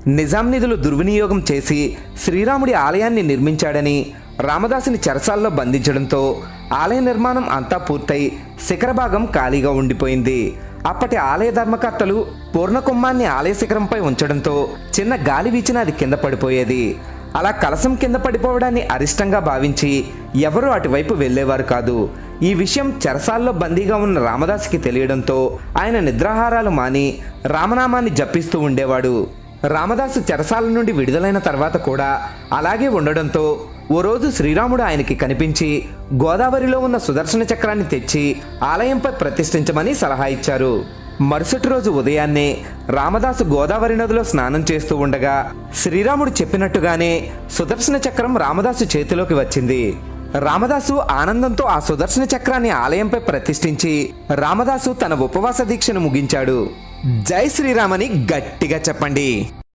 నిజాం నిధులు దుర్వినియోగం చేసి శ్రీరాముడి ఆలయాన్ని నిర్మించాడని రామదాసుని చెరసాల్లో బంధించడంతో ఆలయ నిర్మాణం అంతా పూర్తయి శిఖరభాగం ఖాళీగా ఉండిపోయింది. అప్పటి ఆలయ ధర్మకర్తలు పూర్ణకుంభాన్ని ఆలయ శిఖరంపై ఉంచడంతో చిన్న గాలి వీచినా అది కింద పడిపోయేది. అలా కలశం కింద పడిపోవడాన్ని అరిష్టంగా భావించి ఎవరూ అటువైపు వెళ్లేవారు కాదు. ఈ విషయం చెరసాల్లో బందీగా ఉన్న రామదాసుకి తెలియడంతో ఆయన నిద్రాహారాలు మాని రామనామాన్ని జపిస్తూ ఉండేవాడు. రామదాసు చెరసాల నుండి విడుదలైన తర్వాత కూడా అలాగే ఉండడంతో ఓ రోజు శ్రీరాముడు ఆయనకి కనిపించి గోదావరిలో ఉన్న సుదర్శన చక్రాన్ని తెచ్చి ఆలయంపై ప్రతిష్ఠించమని సలహా ఇచ్చారు. మరుసటి రోజు ఉదయాన్నే రామదాసు గోదావరి నదిలో స్నానం చేస్తూ ఉండగా శ్రీరాముడు చెప్పినట్టుగానే సుదర్శన చక్రం రామదాసు చేతిలోకి వచ్చింది. రామదాసు ఆనందంతో ఆ సుదర్శన చక్రాన్ని ఆలయంపై ప్రతిష్ఠించి రామదాసు తన ఉపవాస దీక్షను ముగించాడు. జై శ్రీరామని గట్టిగా చెప్పండి.